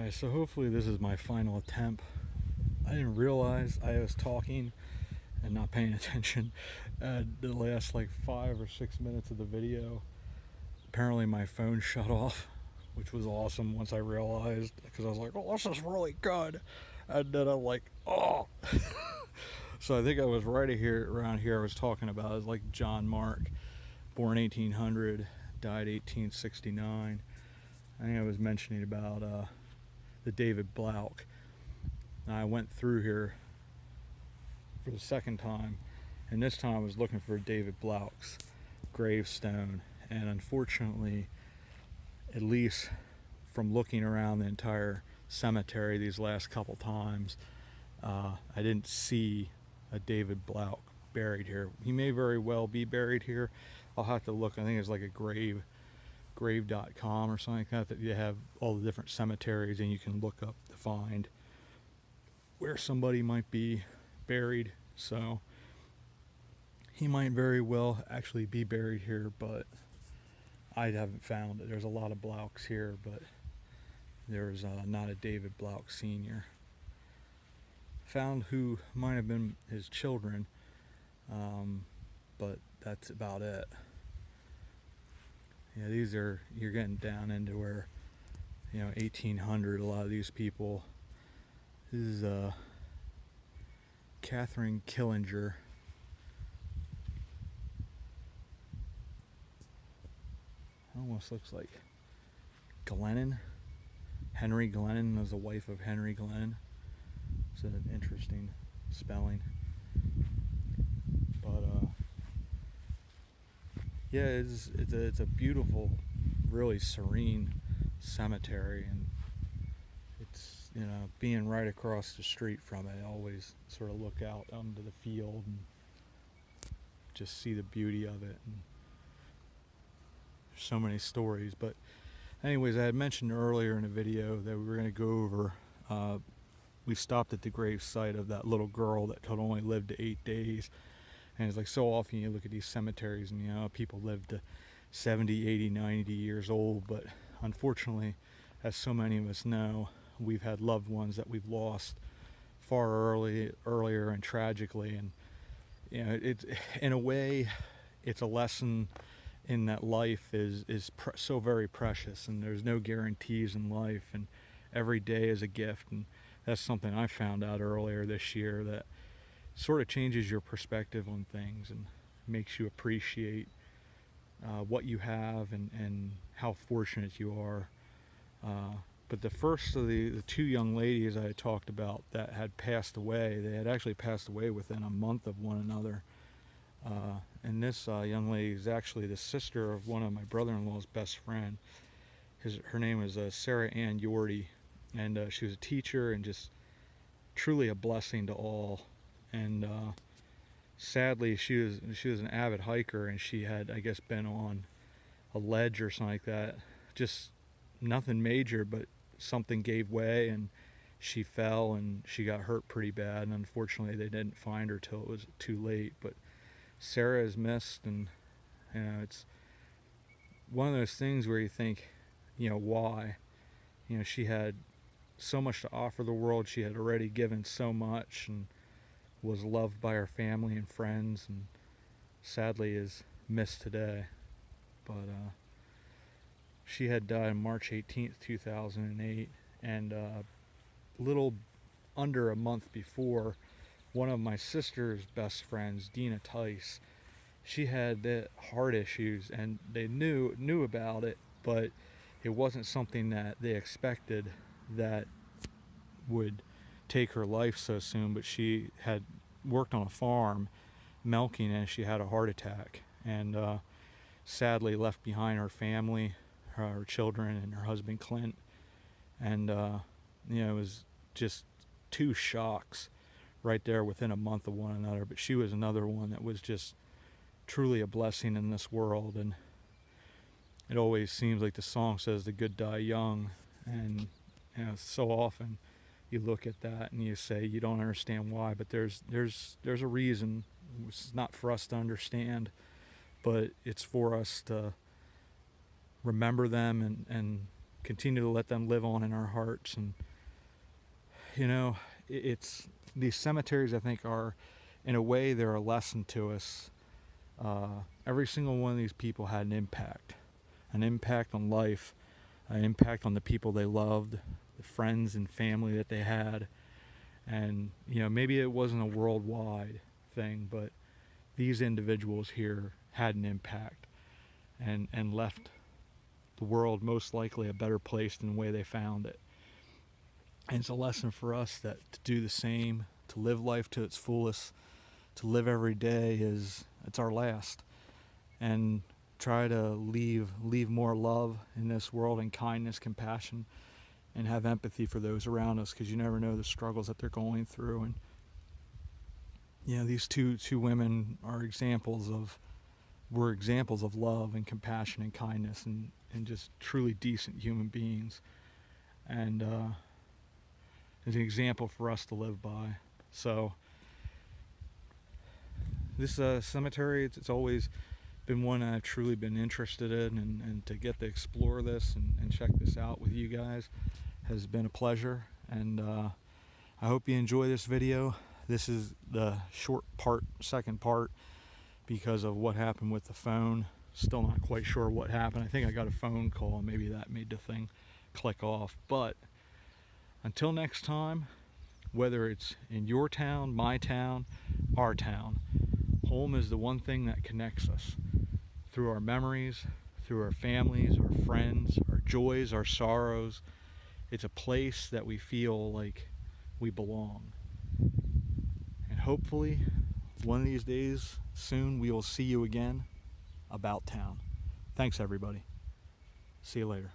Alright, so hopefully this is my final attempt. I didn't realize I was talking and not paying attention at the last like 5 or 6 minutes of the video. Apparently my phone shut off, which was awesome once I realized, because I was like, oh, this is really good. And then I'm like, oh. So I think I was right around here I was talking about is like John Mark, born 1800, died 1869. I think I was mentioning about the David Blount. I went through here for the second time, and this time I was looking for David Blount's gravestone, and unfortunately, at least from looking around the entire cemetery these last couple times, I didn't see a David Blount buried here. He may very well be buried here. I'll have to look. I think it's like a grave.com or something like that you have all the different cemeteries, and you can look up to find where somebody might be buried. So he might very well actually be buried here, but I haven't found it. There's a lot of Blounts here, but there's not a David Blount Sr. Found who might have been his children, but that's about it. Yeah, you're getting down into where, 1800, a lot of these people. This is Catherine Killinger. Almost looks like Glennon. Henry Glennon was the wife of Henry Glennon. It's an interesting spelling. But yeah, it's a beautiful, really serene cemetery, and it's, being right across the street from it, I always sort of look out onto the field and just see the beauty of it. And there's so many stories. But anyways, I had mentioned earlier in the video that we were going to go over, we stopped at the grave site of that little girl that had only lived to 8 days. And it's like so often you look at these cemeteries and, people live to 70, 80, 90 years old. But unfortunately, as so many of us know, we've had loved ones that we've lost far earlier and tragically. And, it's, in a way, it's a lesson in that life is so very precious, and there's no guarantees in life, and every day is a gift. And that's something I found out earlier this year, that sort of changes your perspective on things and makes you appreciate what you have and how fortunate you are. But the first of the two young ladies I had talked about that had passed away, they had actually passed away within a month of one another. And this young lady is actually the sister of one of my brother-in-law's best friend. Her name is Sarah Ann Yorty, and she was a teacher and just truly a blessing to all. And sadly, she was an avid hiker, and she had, I guess, been on a ledge or something like that. Just nothing major, but something gave way, and she fell, and she got hurt pretty bad. And unfortunately, they didn't find her till it was too late. But Sarah is missed, and it's one of those things where you think, why? She had so much to offer the world. She had already given so much, and was loved by her family and friends, and sadly is missed today. But she had died on March 18th, 2008, and a little under a month before, one of my sister's best friends, Dina Tice, she had heart issues, and they knew about it, but it wasn't something that they expected that would take her life so soon. But she had worked on a farm milking, and she had a heart attack, and sadly left behind her family, her children, and her husband Clint. And it was just two shocks right there within a month of one another. But she was another one that was just truly a blessing in this world. And it always seems like the song says, the good die young. And so often you look at that and you say you don't understand why, but there's a reason. It's not for us to understand, but it's for us to remember them and continue to let them live on in our hearts. And you know, it's these cemeteries, I think, are, in a way, they're a lesson to us. Every single one of these people had an impact on life, an impact on the people they loved, the friends and family that they had. And you know, maybe it wasn't a worldwide thing, but these individuals here had an impact and left the world most likely a better place than the way they found it. And it's a lesson for us that to do the same, to live life to its fullest, to live every day as it's our last, and try to leave more love in this world, and kindness, compassion, and have empathy for those around us, because you never know the struggles that they're going through. And you know, these two women are examples of love and compassion and kindness, and just truly decent human beings. And is an example for us to live by. So this cemetery, it's always been one I've truly been interested in, and to get to explore this and check this out with you guys has been a pleasure. And I hope you enjoy this video. This is the second part, because of what happened with the phone. Still not quite sure what happened. I think I got a phone call, and maybe that made the thing click off. But until next time, whether it's in your town, my town, our town, home is the one thing that connects us through our memories, through our families, our friends, our joys, our sorrows. It's a place that we feel like we belong. And hopefully, one of these days, soon, we will see you again about town. Thanks, everybody. See you later.